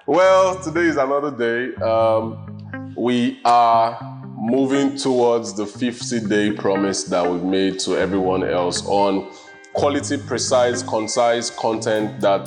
Well, today is another day. We are moving towards the 50-day promise that we've made to everyone else on quality, precise, concise content that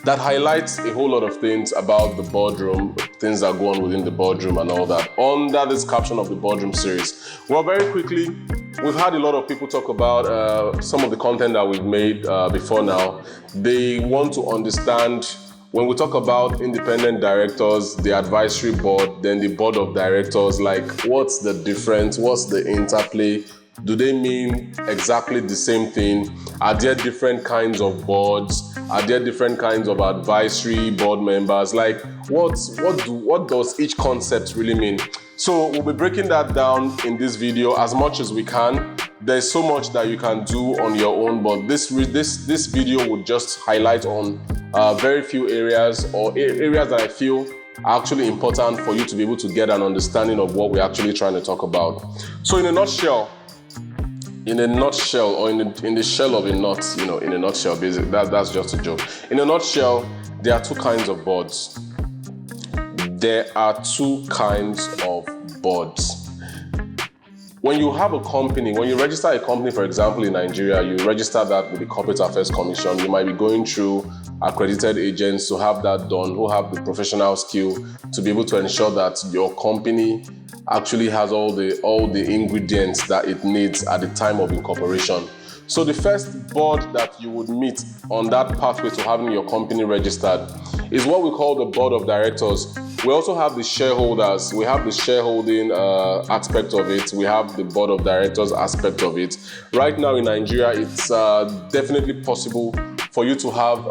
highlights a whole lot of things about the boardroom, things that go on within the boardroom and all that, under this caption of the boardroom series. Well, very quickly, we've had a lot of people talk about some of the content that we've made before now. They want to understand when we talk about independent directors, the advisory board, then the board of directors, like what's the difference, what's the interplay? Do they mean exactly the same thing? Are there different kinds of boards? Are there different kinds of advisory board members? Like what does each concept really mean? So we'll be breaking that down in this video as much as we can. There's so much that you can do on your own, but this video would just highlight on very few areas or areas that I feel are actually important for you to be able to get an understanding of what we're actually trying to talk about. So in a nutshell, or in the shell of a nut, in a nutshell, basically, that's just a joke. In a nutshell, there are two kinds of boards. There are two kinds of boards. When you have a company, when you register a company, for example, in Nigeria, you register that with the Corporate Affairs Commission. You might be going through accredited agents to have that done, who have the professional skill to be able to ensure that your company actually has all the ingredients that it needs at the time of incorporation. So the first board that you would meet on that pathway to having your company registered is what we call the board of directors. We also have the shareholders. We have the shareholding aspect of it. We have the board of directors aspect of it. Right now in Nigeria, it's definitely possible for you to have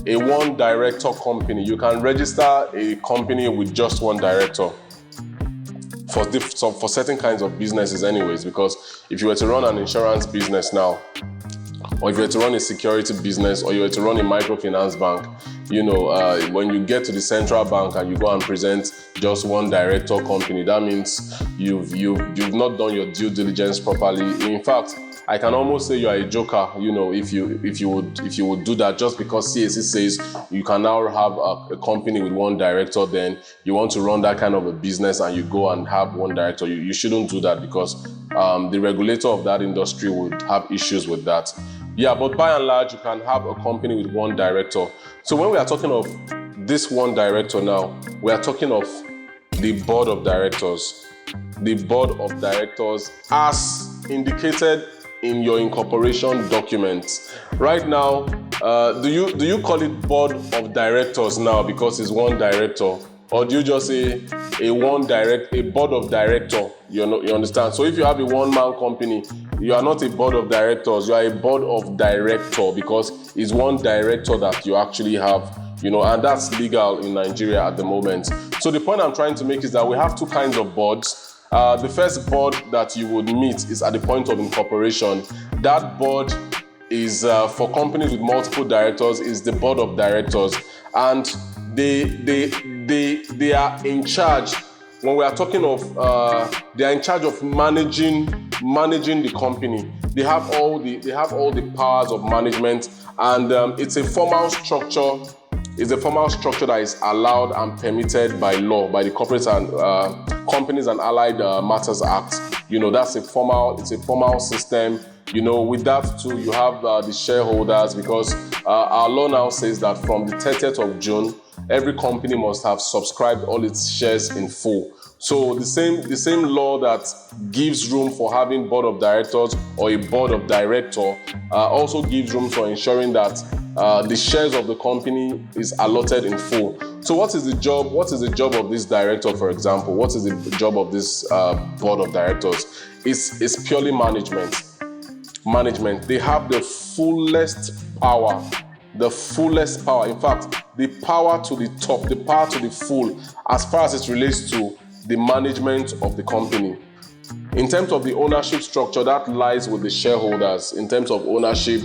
a one director company. You can register a company with just one director for certain kinds of businesses anyways, because if you were to run an insurance business now, or if you were to run a security business, or you were to run a microfinance bank, when you get to the central bank and you go and present just one director company, that means you've not done your due diligence properly. In fact, I can almost say you are a joker, if you would do that just because CAC says you can now have a company with one director, then you want to run that kind of a business and you go and have one director. You shouldn't do that because the regulator of that industry would have issues with that. Yeah, but by and large, you can have a company with one director. So when we are talking of this one director now, we are talking of the board of directors. The board of directors as indicated in your incorporation documents. Right now, do you call it board of directors now because it's one director? Or do you just say a board of director? You understand? So if you have a one-man company, you are not a board of directors, you are a board of director because it's one director that you actually have, and that's legal in Nigeria at the moment. So the point I'm trying to make is that we have two kinds of boards. The first board that you would meet is at the point of incorporation. That board is for companies with multiple directors, is the board of directors, and they are in charge. When we are talking of, they are in charge of managing the company. They have all the powers of management, and it's a formal structure. It's a formal structure that is allowed and permitted by law, by the Corporate and Companies and Allied Matters Act. It's a formal system. With that too, you have the shareholders, because our law now says that from the 30th of June, every company must have subscribed all its shares in full. So the same law that gives room for having board of directors or a board of director also gives room for ensuring that the shares of the company is allotted in full. So what is the job of this director, for example? What is the job of this board of directors? It's purely management. They have the fullest power. In fact, the power to the top, the power to the full, as far as it relates to the management of the company. In terms of the ownership structure, that lies with the shareholders. In terms of ownership,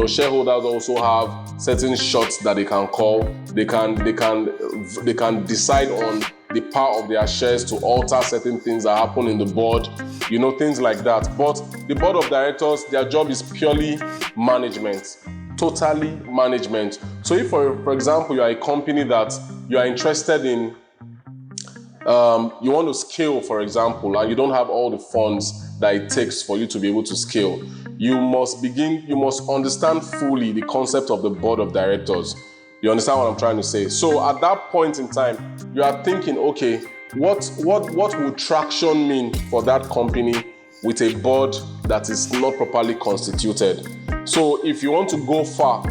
shareholders also have certain shots that they can call. They can decide on the power of their shares to alter certain things that happen in the board, things like that. But the board of directors, their job is purely management. totally management. So if, for example, you are a company that you are interested in, you want to scale, for example, and you don't have all the funds that it takes for you to be able to scale, you must understand fully the concept of the board of directors. You understand what I'm trying to say? So at that point in time, you are thinking, okay, what would traction mean for that company with a board that is not properly constituted? So if you want to go far,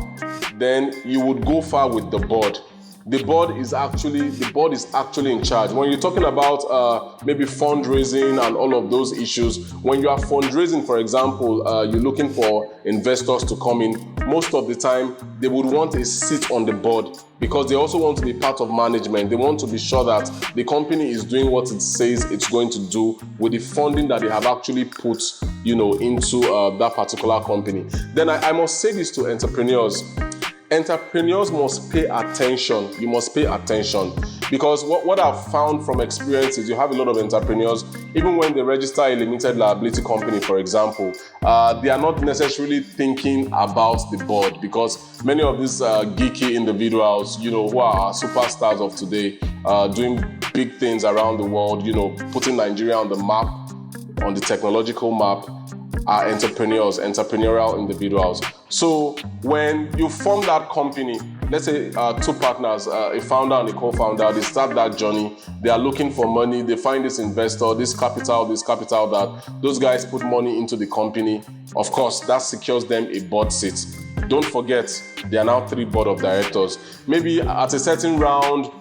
then you would go far with the board. The board is actually in charge. When you're talking about maybe fundraising and all of those issues, when you are fundraising, for example, you're looking for investors to come in, most of the time they would want a seat on the board because they also want to be part of management. They want to be sure that the company is doing what it says it's going to do with the funding that they have actually put, into that particular company. Then I must say this to entrepreneurs. Entrepreneurs must pay attention. You must pay attention because what I've found from experience is you have a lot of entrepreneurs, even when they register a limited liability company, for example, they are not necessarily thinking about the board because many of these geeky individuals, who are superstars of today, doing big things around the world, putting Nigeria on the map, on the technological map, are entrepreneurial individuals. So when you form that company, let's say two partners, a founder and a co-founder, they start that journey. They are looking for money. They find this investor, this capital that those guys put money into the company. Of course, that secures them a board seat. Don't forget, there are now 3 board of directors. Maybe at a certain round,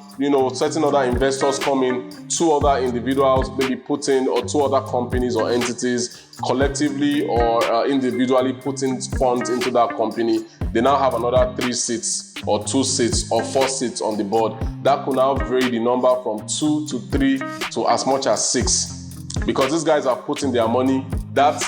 certain other investors come in, 2 other individuals maybe put in, or 2 other companies or entities collectively or individually put in funds into that company. They now have another 3 seats or 2 seats or 4 seats on the board. That could now vary the number from 2 to 3 to as much as 6. Because these guys are putting their money, that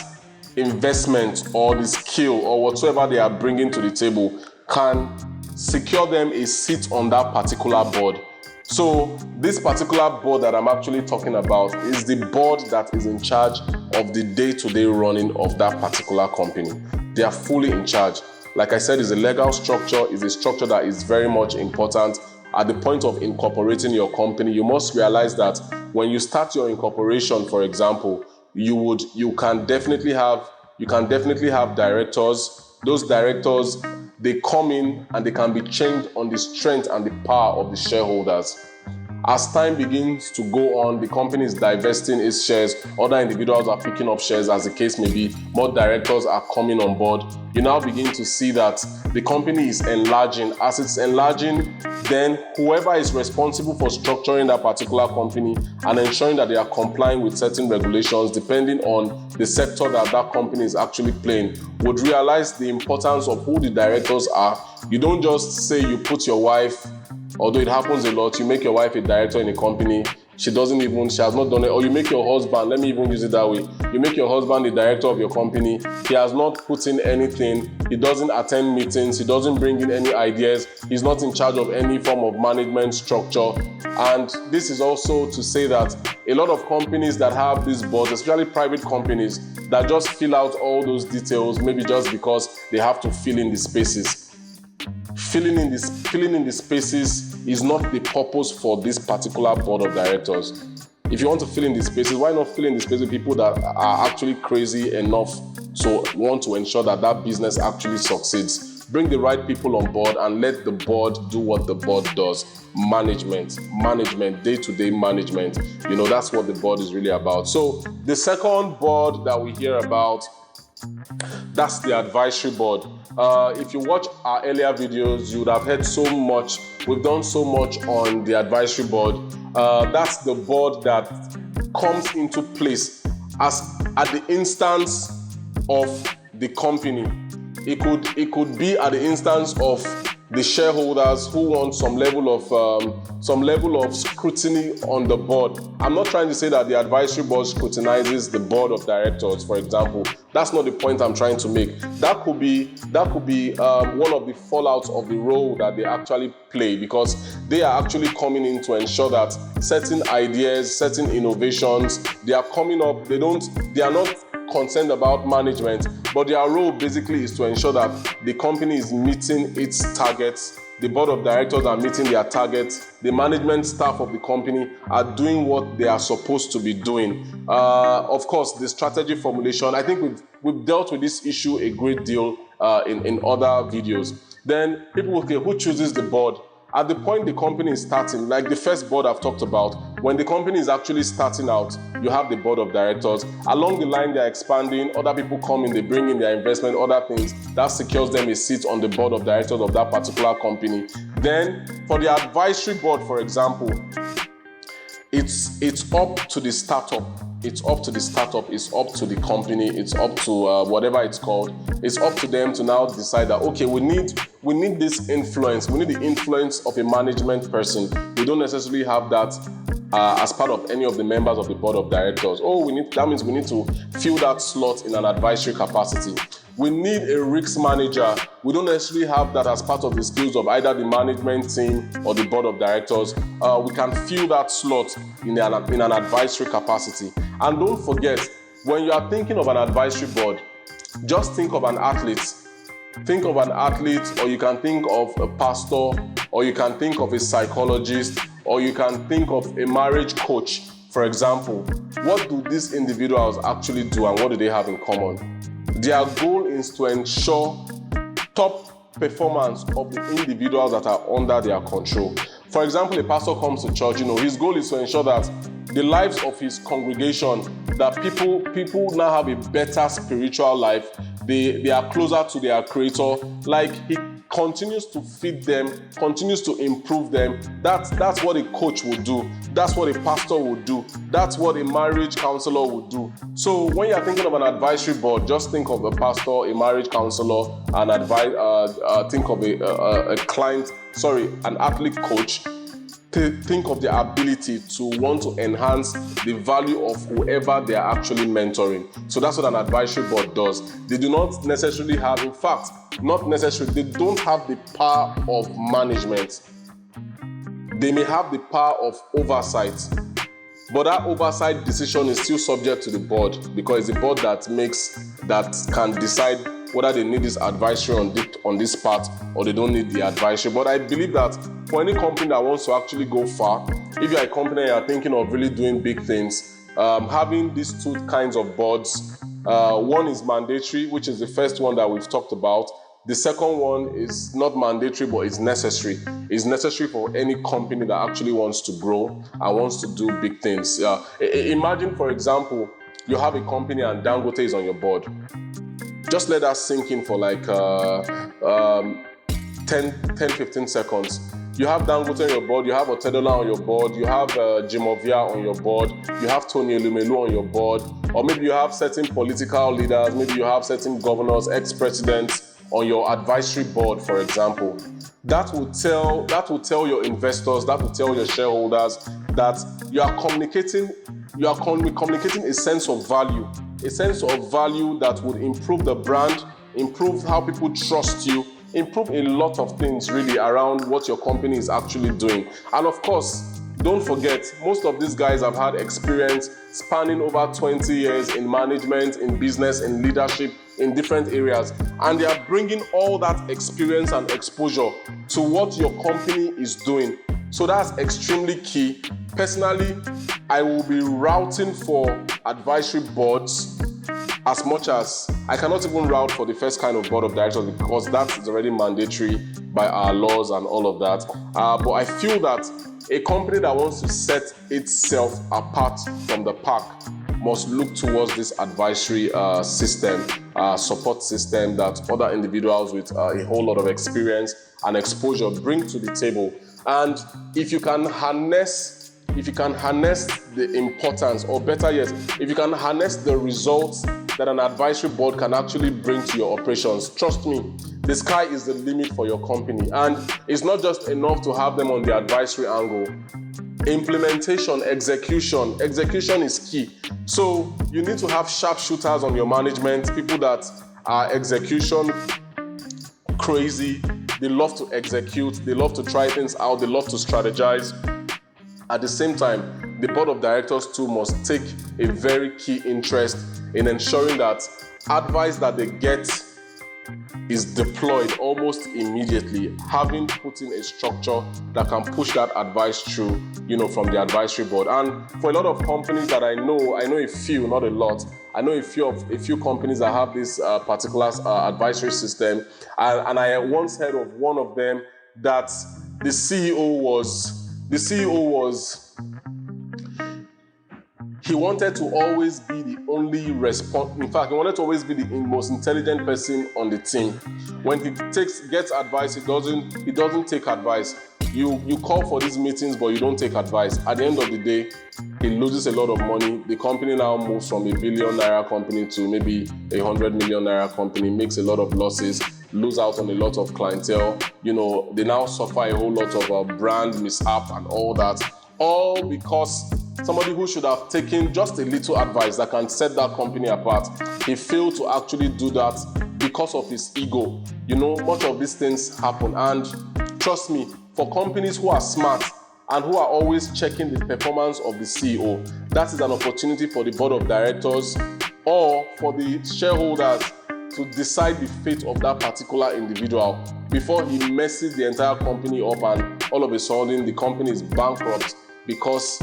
investment or the skill or whatsoever they are bringing to the table can secure them a seat on that particular board. So this particular board that I'm actually talking about is the board that is in charge of the day-to-day running of that particular company. They are fully in charge. Like I said, it's a legal structure, it's a structure that is very much important. At the point of incorporating your company, you must realize that when you start your incorporation, for example, you can definitely have directors. Those directors, they come in and they can be changed on the strength and the power of the shareholders. As time begins to go on, the company is divesting its shares, other individuals are picking up shares, as the case may be, more directors are coming on board. You now begin to see that the company is enlarging. As it's enlarging, then whoever is responsible for structuring that particular company and ensuring that they are complying with certain regulations, depending on the sector that company is actually playing, would realize the importance of who the directors are. You don't just say you put your wife, although it happens a lot, you make your wife a director in a company, she has not done it, or you make your husband, let me even use it that way, you make your husband the director of your company, he has not put in anything, he doesn't attend meetings, he doesn't bring in any ideas, he's not in charge of any form of management structure. And this is also to say that a lot of companies that have these boards, especially private companies, that just fill out all those details, maybe just because they have to fill in the spaces. Filling in the spaces is not the purpose for this particular board of directors. If you want to fill in the spaces, why not fill in the spaces with people that are actually crazy enough to want to ensure that that business actually succeeds? Bring the right people on board and let the board do what the board does. Management, day-to-day management. That's what the board is really about. So the second board that we hear about, that's the advisory board. If you watch our earlier videos, you would have heard so much. We've done so much on the advisory board. That's the board that comes into place at the instance of the company. It could be at the instance of the shareholders who want some level of scrutiny on the board. I'm not trying to say that the advisory board scrutinizes the board of directors, for example. That's not the point I'm trying to make. That could be one of the fallouts of the role that they actually play, because they are actually coming in to ensure that certain ideas, certain innovations, they are coming up. They are not concerned about management. but their role basically is to ensure that the company is meeting its targets, the board of directors are meeting their targets, the management staff of the company are doing what they are supposed to be doing. Of course, the strategy formulation, I think we've dealt with this issue a great deal in other videos. Then people will say, who chooses the board? At the point the company is starting, like the first board I've talked about, when the company is actually starting out, you have the board of directors. Along the line, they're expanding, other people come in, they bring in their investment, other things. That secures them a seat on the board of directors of that particular company. Then, for the advisory board, for example, it's up to the startup. It's up to the startup, it's up to the company, it's up to whatever it's called. It's up to them to now decide that, okay, we need this influence. We need the influence of a management person. We don't necessarily have that as part of any of the members of the board of directors. That means we need to fill that slot in an advisory capacity. We need a risk manager. We don't necessarily have that as part of the skills of either the management team or the board of directors. We can fill that slot in an advisory capacity. And don't forget, when you are thinking of an advisory board, just think of an athlete. Think of an athlete, or you can think of a pastor, or you can think of a psychologist, or you can think of a marriage coach, for example. What do these individuals actually do, and what do they have in common? Their goal is to ensure top performance of the individuals that are under their control. For example, a pastor comes to church, his goal is to ensure that the lives of his congregation, that people now have a better spiritual life, they are closer to their creator, like he continues to feed them, continues to improve them. That's what a coach would do. That's what a pastor would do. That's what a marriage counselor would do. So when you're thinking of an advisory board, just think of a pastor, a marriage counselor, think of an athlete coach. Think of the ability to want to enhance the value of whoever they are actually mentoring. So that's what an advisory board does. They do not necessarily have, in fact, they don't have the power of management. They may have the power of oversight, but that oversight decision is still subject to the board, because it's the board that can decide whether they need this advisory on this part or they don't need the advisory. But I believe that for any company that wants to actually go far, if you're a company and you're thinking of really doing big things, having these two kinds of boards, one is mandatory, which is the first one that we've talked about. The second one is not mandatory, but it's necessary. It's necessary for any company that actually wants to grow and wants to do big things. Imagine, for example, you have a company and Dangote is on your board. Just let that sink in for like 10-15 seconds. You have Dangote on your board, you have Otedola on your board, you have Jimovia on your board, you have Tony Elumelu on your board, or maybe you have certain political leaders, maybe you have certain governors, ex-presidents on your advisory board, for example. That will tell your investors, that will tell your shareholders that you are communicating a sense of value that would improve the brand, improve how people trust you, improve a lot of things really around what your company is actually doing. And of course, don't forget, most of these guys have had experience spanning over 20 years in management, in business, in leadership, in different areas. And they are bringing all that experience and exposure to what your company is doing. So that's extremely key. Personally, I will be routing for advisory boards as much as I cannot even route for the first kind of board of directors, because that is already mandatory by our laws and all of that. But I feel that a company that wants to set itself apart from the pack must look towards this advisory system, support system that other individuals with a whole lot of experience and exposure bring to the table. And if you can harness the importance, or better yet, if you can harness the results that an advisory board can actually bring to your operations, trust me, the sky is the limit for your company. And it's not just enough to have them on the advisory angle. Implementation, execution is key. So you need to have sharpshooters on your management, people that are execution crazy. They love to execute, they love to try things out, they love to strategize. At the same time, the board of directors too must take a very key interest in ensuring that advice that they get is deployed almost immediately, having put in a structure that can push that advice through, from the advisory board. And for a lot of companies that I know a few, not a lot, I know a few companies that have this particular advisory system, and I once heard of one of them that the CEO was he wanted to always be the only in fact, he wanted to always be the most intelligent person on the team. When he gets advice, he doesn't take advice. You call for these meetings, but you don't take advice. At the end of the day, he loses a lot of money. The company now moves from a billion naira company to maybe 100 million naira company, makes a lot of losses, lose out on a lot of clientele. They now suffer a whole lot of brand mishap and all that. All because somebody who should have taken just a little advice that can set that company apart, he failed to actually do that because of his ego. Much of these things happen. And trust me, for companies who are smart and who are always checking the performance of the CEO, that is an opportunity for the board of directors or for the shareholders to decide the fate of that particular individual before he messes the entire company up and all of a sudden the company is bankrupt because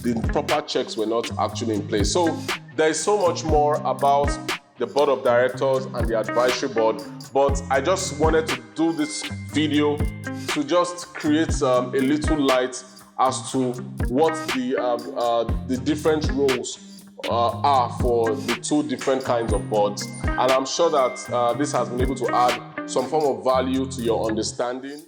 the proper checks were not actually in place. So there is so much more about the board of directors and the advisory board, but I just wanted to do this video to just create a little light as to what the different roles are for the two different kinds of boards. And I'm sure that this has been able to add some form of value to your understanding.